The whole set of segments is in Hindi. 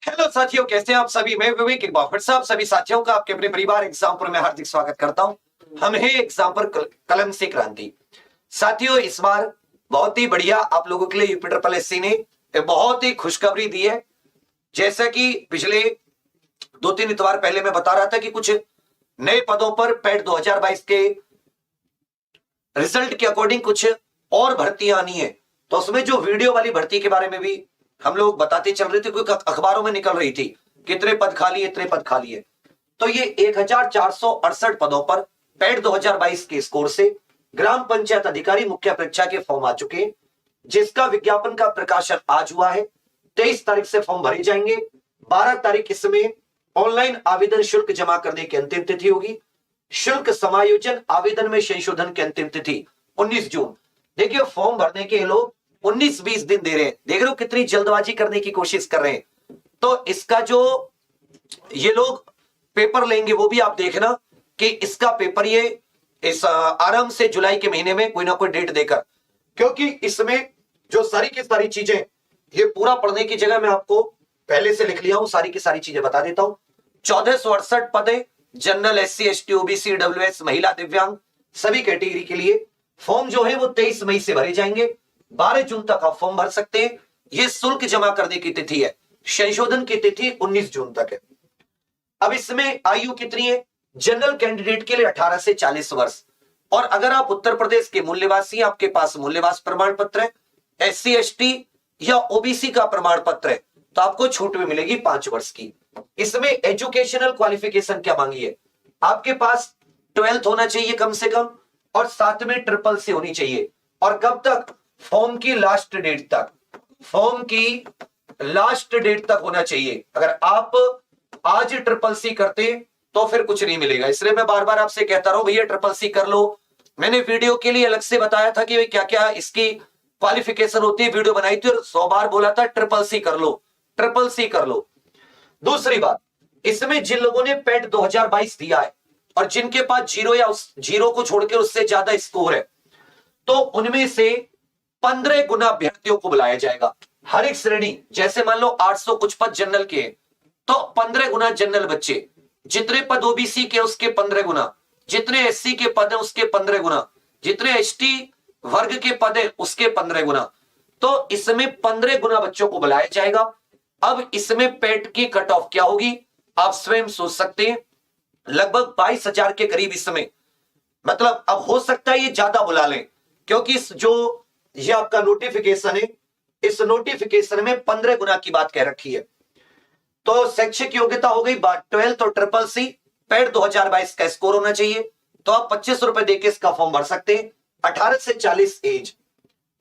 हेलो साथियों, कैसे हैं आप सभी। मैं विवेक एक बार फिर से आप सभी साथियों का आपके अपने परिवार एग्जाम्पल में हार्दिक स्वागत करता हूं। हम हैं एग्जाम्पल कलम से क्रांति। साथियों, इस बार बहुत ही बढ़िया आप लोगों के लिए यूपी ट्रिपल एससी ने एक बहुत ही खुशखबरी दी है। जैसा कि पिछले 2-3 इतवार पहले मैं बता रहा था कि कुछ नए पदों पर पैट 2022 के रिजल्ट के अकॉर्डिंग कुछ और भर्तियां आनी है। तो उसमें जो वीडियो वाली भर्ती के बारे में भी हम लोग बताते चल रहे थे, क्योंकि अखबारों में निकल रही थी कितने पद खाली है, इतने पद खाली है। तो ये 1468 पदों पर पैट 2022 के स्कोर से ग्राम पंचायत अधिकारी मुख्य परीक्षा के फॉर्म आ चुके हैं, जिसका विज्ञापन का प्रकाशन आज हुआ है। 23 तारीख से फॉर्म भरे जाएंगे। 12 तारीख इसमें ऑनलाइन आवेदन शुल्क जमा करने की अंतिम तिथि होगी। शुल्क समायोजन आवेदन में संशोधन की अंतिम तिथि 19 जून। देखिए, फॉर्म भरने के लोग 19-20 दिन दे रहे हैं। देख रहे हो कितनी जल्दबाजी करने की कोशिश कर रहे हैं। तो इसका जो ये लोग पेपर लेंगे वो भी आप देखना कि इसका पेपर ये इस आरंभ से जुलाई के महीने में कोई ना कोई डेट देकर, क्योंकि इसमें जो सारी की सारी चीजें ये पूरा पढ़ने की जगह मैं आपको पहले से लिख लिया हूं, सारी की सारी चीजें बता देता हूं। 1468 पद है general, SC ST OBC WS महिला दिव्यांग सभी कैटेगरी के लिए। फॉर्म जो है वो 23 मई से भरे जाएंगे। 12 जून तक आप फॉर्म भर सकते हैं। ये शुल्क जमा करने की तिथि है। संशोधन की तिथि 19 जून तक है। अब इसमें आयु कितनी है? जनरल कैंडिडेट के लिए 18 से 40 वर्ष, और अगर आप उत्तर प्रदेश के मूल्यवासी, आपके पास मूल्यवास प्रमाण पत्र है, SC ST या OBC का प्रमाण पत्र है, तो आपको छूट भी मिलेगी 5 वर्ष की। इसमें एजुकेशनल क्वालिफिकेशन क्या मांगी है? आपके पास 12th होना चाहिए कम से कम, और साथ में SSC होनी चाहिए। और कब तक? फॉर्म की लास्ट डेट तक। फॉर्म की लास्ट डेट तक होना चाहिए। अगर आप आज SSC करते तो फिर कुछ नहीं मिलेगा। इसलिए मैं बार बार आपसे कहता रहा हूं, भैया SSC कर लो। मैंने वीडियो के लिए अलग से बताया था कि क्या क्या इसकी क्वालिफिकेशन होती है, वीडियो बनाई थी और 100 बार बोला था SSC कर लो, SSC कर लो। दूसरी बात, इसमें जिन लोगों ने पैट 2022 दिया है और जिनके पास 0 या उस 0 को छोड़कर उससे ज्यादा स्कोर है, तो उनमें से 15 गुना अभ्यर्थियों को बुलाया जाएगा। हर एक श्रेणी, जैसे मान लो 800 कुछ पद जनरल के हैं, तो 15 गुना जनरल बच्चे, जितने पद OBC के उसके 15 गुना, जितने SC के पद है उसके 15 गुना, जितने ST वर्ग के पद है उसके 15 गुना। तो इसमें 15 गुना बच्चों को बुलाया जाएगा। अब इसमें पेट की कट ऑफ क्या होगी आप स्वयं सोच सकते हैं। लगभग 22,000 के करीब इसमें, मतलब अब हो सकता है ये ज्यादा बुला लें, क्योंकि इस जो ये आपका नोटिफिकेशन है, इस नोटिफिकेशन में 15 गुना की बात कह रखी है। तो शैक्षिक योग्यता हो गई 12th और SSC, पैट 2022 का स्कोर होना चाहिए। तो आप 25 रुपए देके इसका फॉर्म भर सकते हैं। 18 से 40 एज,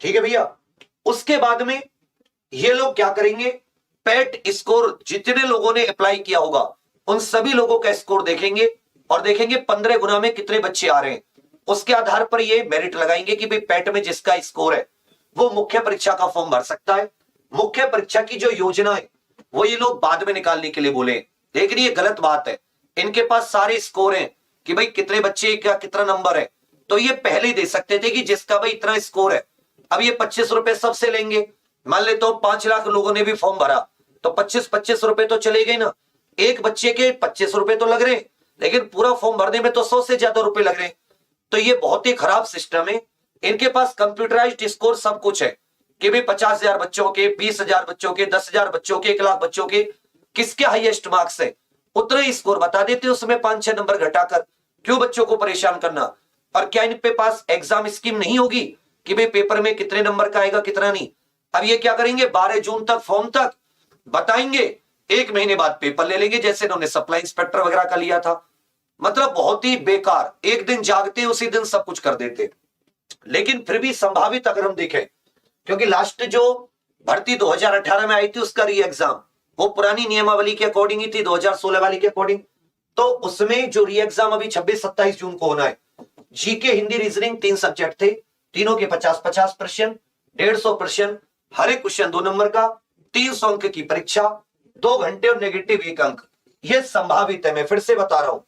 ठीक है भैया। उसके बाद में ये लोग क्या करेंगे? पैट स्कोर जितने लोगों ने अप्लाई किया होगा उन सभी लोगों का स्कोर देखेंगे और देखेंगे 15 गुना में कितने बच्चे आ रहे हैं। उसके आधार पर ये मेरिट लगाएंगे कि भाई पैट में जिसका स्कोर है वो मुख्य परीक्षा का फॉर्म भर सकता है। मुख्य परीक्षा की जो योजना है वो ये लोग बाद में निकालने के लिए बोले, लेकिन ये गलत बात है। इनके पास सारे स्कोर हैं कि भाई कितने बच्चे का कितना नंबर है, तो ये पहले ही दे सकते थे कि जिसका भाई इतना स्कोर है। अब ये 25 रुपए सबसे लेंगे। मान ले तो 5 लाख लोगों ने भी फॉर्म भरा, तो 25-25 रुपए तो चले गए ना। एक बच्चे के 25 रुपए तो लग रहे, लेकिन पूरा फॉर्म भरने में तो 100 से ज्यादा रुपए लग रहे। तो ये बहुत ही खराब सिस्टम है। इनके पास कंप्यूटराइज्ड स्कोर सब कुछ है कि भाई 50,000 बच्चों के, 20,000 बच्चों के, 10,000 बच्चों के, 1 लाख बच्चों के किसके हाईएस्ट मार्क्स है उतने ही स्कोर बता देते, उसमें 5-6 नंबर घटाकर। क्यों बच्चों को परेशान करना? और क्या इन पे पास एग्जाम स्कीम नहीं होगी कि भाई पेपर में कितने नंबर का आएगा कितना नहीं? अब ये क्या करेंगे? 12 जून तक फॉर्म तक बताएंगे, 1 महीने बाद पेपर ले लेंगे, जैसे इन्होंने सप्लाई इंस्पेक्टर वगैरह का लिया था। मतलब बहुत ही बेकार। एक दिन जागते उसी दिन सब कुछ कर देते। लेकिन फिर भी संभावित अगर हम देखें, क्योंकि लास्ट जो भर्ती 2018 में आई थी उसका री एग्जाम वो पुरानी नियमावली के अकॉर्डिंग ही थी, 2016 वाली के अकॉर्डिंग। तो उसमें जो री एग्जाम अभी 26-27 जून को होना है, जीके, हिंदी, रीजनिंग 3 सब्जेक्ट थे, तीनों के 50-50 प्रश्न, 150 प्रश्न, हर एक क्वेश्चन 2 नंबर का, 300 अंक की परीक्षा, 2 घंटे और नेगेटिव 1 अंक। यह संभावित है। मैं फिर से बता रहा हूं,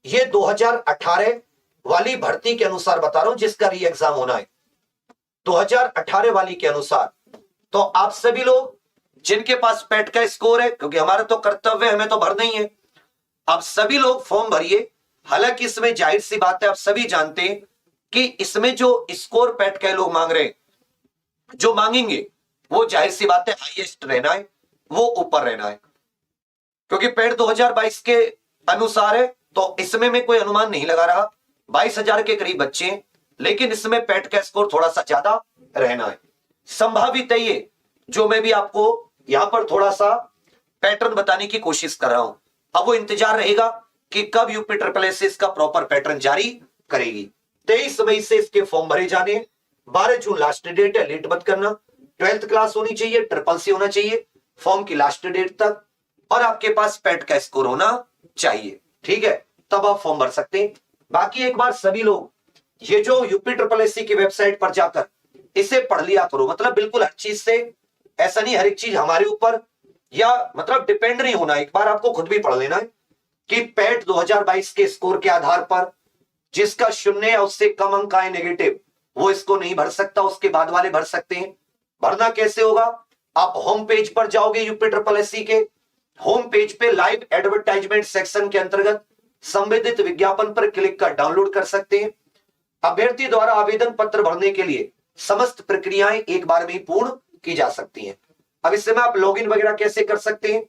ये 2018 वाली भर्ती के अनुसार बता रहा हूं जिसका री एग्जाम होना है, 2018 वाली के अनुसार। तो आप सभी लोग जिनके पास पेट का स्कोर है, क्योंकि हमारा तो कर्तव्य है, हमें तो भरना ही है। अब सभी लोग फॉर्म भरिए। हालांकि इसमें जाहिर सी बात है, आप सभी जानते हैं कि इसमें जो स्कोर पेट का लोग मांग रहे हैं, जो मांगेंगे वो जाहिर सी बात है हाईएस्ट रहना है, वो ऊपर रहना है, क्योंकि पेट 2022 के अनुसार है। तो इसमें मैं कोई अनुमान नहीं लगा रहा, 22,000 के करीब बच्चे हैं, लेकिन इसमें पेट का स्कोर थोड़ा सा ज्यादा रहना है। संभावित है ये, जो मैं भी आपको यहां पर थोड़ा सा पैटर्न बताने की कोशिश कर रहा हूं। अब वो इंतजार रहेगा कि कब यूपी ट्रिपल एस इसका प्रॉपर पैटर्न जारी करेगी। 23 मई से इसके फॉर्म भरे जाने, 12 जून लास्ट डेट है, लेट मत करना। 12th क्लास होनी चाहिए, ट्रिपल सी होना चाहिए फॉर्म की लास्ट डेट तक, और आपके पास पेट का स्कोर होना चाहिए, ठीक है, तब आप फॉर्म भर सकते हैं। बाकी एक बार सभी लोग ये जो यूपी ट्रिपल एस की वेबसाइट पर जाकर इसे पढ़ लिया करो, मतलब बिल्कुल हर चीज से, ऐसा नहीं हर एक चीज हमारे ऊपर या मतलब डिपेंड नहीं होना, एक बार आपको खुद भी पढ़ लेना है कि पेट 2022 के स्कोर के आधार पर जिसका 0 या उससे कम अंक आए नेगेटिव, वो इसको नहीं भर सकता, उसके बाद वाले भर सकते हैं। भरना कैसे होगा, आप होम पेज पर जाओगे, यूपी ट्रिपल एस के होम पेज पे लाइव एडवर्टाइजमेंट सेक्शन के अंतर्गत संबंधित विज्ञापन पर क्लिक कर डाउनलोड कर सकते हैं। अभ्यर्थी द्वारा आवेदन पत्र भरने के लिए समस्त प्रक्रियाएं एक बार में ही पूर्ण की जा सकती हैं। अब इसमें आप लॉगिन वगैरह कैसे कर सकते हैं,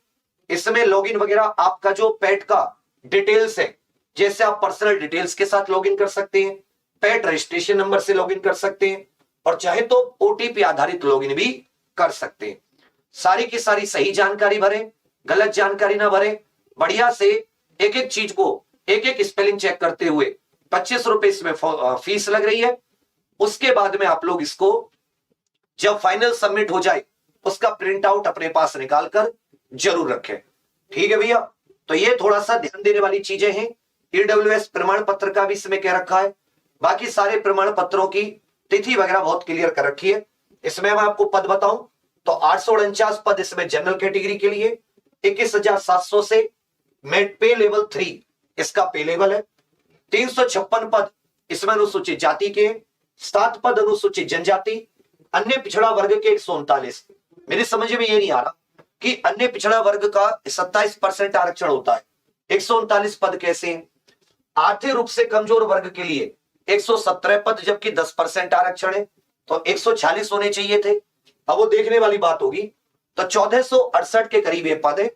इसमें लॉगिन वगैरह आपका जो पेट का डिटेल्स है, जैसे आप पर्सनल डिटेल्स के साथ लॉगिन कर सकते हैं, पेट रजिस्ट्रेशन नंबर से लॉगिन कर सकते हैं, और चाहे तो ओटीपी आधारित लॉगिन भी कर सकते हैं। सारी की सारी सही जानकारी भरें, गलत जानकारी ना भरें, बढ़िया से एक एक चीज को एक एक स्पेलिंग चेक करते हुए 25 रुपए इसमें फीस लग रही है। उसके बाद में आप लोग इसको जब फाइनल सबमिट हो जाए उसका प्रिंट आउट अपने पास निकालकर जरूर रखें, ठीक है भैया। तो ये थोड़ा सा ध्यान देने वाली चीजें हैं। ईडब्ल्यूएस प्रमाण पत्र का भी इसमें कह रखा है, बाकी सारे प्रमाण पत्रों की तिथि वगैरह बहुत क्लियर कर रखी है। इसमें मैं आपको पद बताऊं तो 849 पद इसमें जनरल कैटेगरी के लिए, 21,700 से मेट पे लेवल 3 इसका पे लेवल है। 356 पद इसमें अनुसूचित जाति के, 7 पद अनुसूचित जनजाति, अन्य पिछड़ा वर्ग के 139। मेरी समझ में ये नहीं आ रहा कि अन्य पिछड़ा वर्ग का 27% आरक्षण होता है, 139 पद कैसे हैं। आर्थिक रूप से कमजोर वर्ग के लिए 117 पद, जबकि 10% आरक्षण है, तो 146 होने चाहिए थे। अब वो देखने वाली बात होगी, तो 1468 के करीब ये पद है।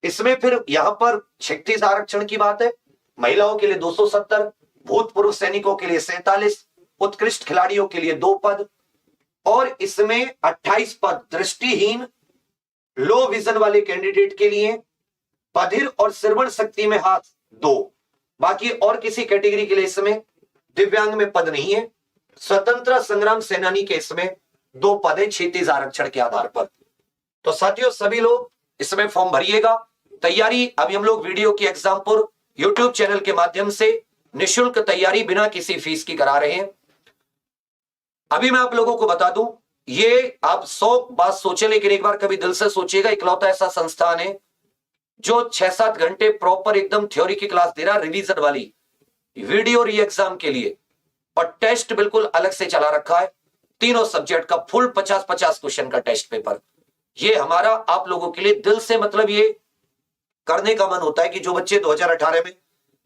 इसमें फिर यहां पर 36 आरक्षण की बात है, महिलाओं के लिए 270, भूतपूर्व सैनिकों के लिए 47, उत्कृष्ट खिलाड़ियों के लिए 2 पद, और इसमें 28 पद दृष्टिहीन लो विजन वाले कैंडिडेट के लिए, बधिर और श्रवण शक्ति में हाथ 2। बाकी और किसी कैटेगरी के लिए इसमें दिव्यांग में पद नहीं है। स्वतंत्रता संग्राम सेनानी के इसमें 2 पद है 36 आरक्षण के आधार पर। तो साथियों सभी लोग इसमें फॉर्म भरिएगा। तैयारी अभी हम लोग वीडियो की एग्जामपुर यूट्यूब चैनल के माध्यम से निशुल्क तैयारी बिना किसी फीस की करा रहे हैं। अभी मैं आप लोगों को बता दूं, ये आप 100 बात सोचे, लेकिन एक बार कभी दिल से सोचिएगा, इकलौता ऐसा संस्थान है जो 6-7 घंटे प्रॉपर एकदम थ्योरी की क्लास दे रहा, रिवीजन वाली, वीडियो री एग्जाम के लिए, और टेस्ट बिल्कुल अलग से चला रखा है। तीनों सब्जेक्ट का फुल 50-50 क्वेश्चन का टेस्ट पेपर। ये हमारा आप लोगों के लिए दिल से मतलब ये करने का मन होता है कि जो बच्चे 2018 में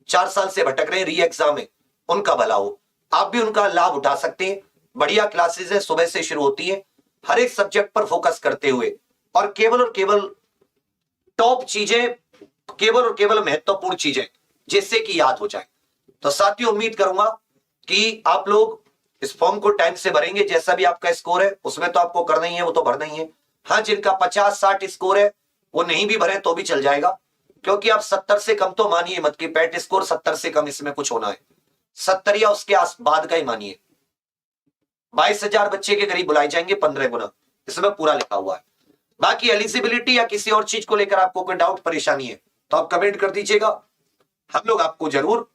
4 साल से भटक रहे हैं री एग्जाम में, उनका भला हो, आप भी उनका लाभ उठा सकते हैं। बढ़िया क्लासेस है, सुबह से शुरू होती है, हर एक सब्जेक्ट पर फोकस करते हुए, और केवल टॉप चीजें, केवल और केवल महत्वपूर्ण चीजें जिससे कि याद हो जाए। तो साथियों उम्मीद करूंगा कि आप लोग इस फॉर्म को टाइम से भरेंगे। जैसा भी आपका स्कोर है उसमें तो आपको करना ही है, वो तो भरना ही है। हाँ, जिनका 50-60 स्कोर है वो नहीं भी भरे तो भी चल जाएगा, क्योंकि आप 70 से कम तो मानिए मत कि पैट स्कोर 70 से कम इसमें कुछ होना है, 70 या उसके आस बाद का ही मानिए। 22,000 बच्चे के करीब बुलाए जाएंगे, 15 गुना इसमें पूरा लिखा हुआ है। बाकी एलिजिबिलिटी या किसी और चीज को लेकर आपको कोई डाउट परेशानी है तो आप कमेंट कर दीजिएगा, हम लोग आपको जरूर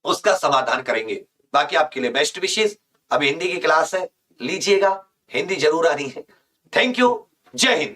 उसका समाधान करेंगे। बाकी आपके लिए बेस्ट विशेष। अभी हिंदी की क्लास है, लीजिएगा, हिंदी जरूर आ रही है। थैंक यू, जय हिंद।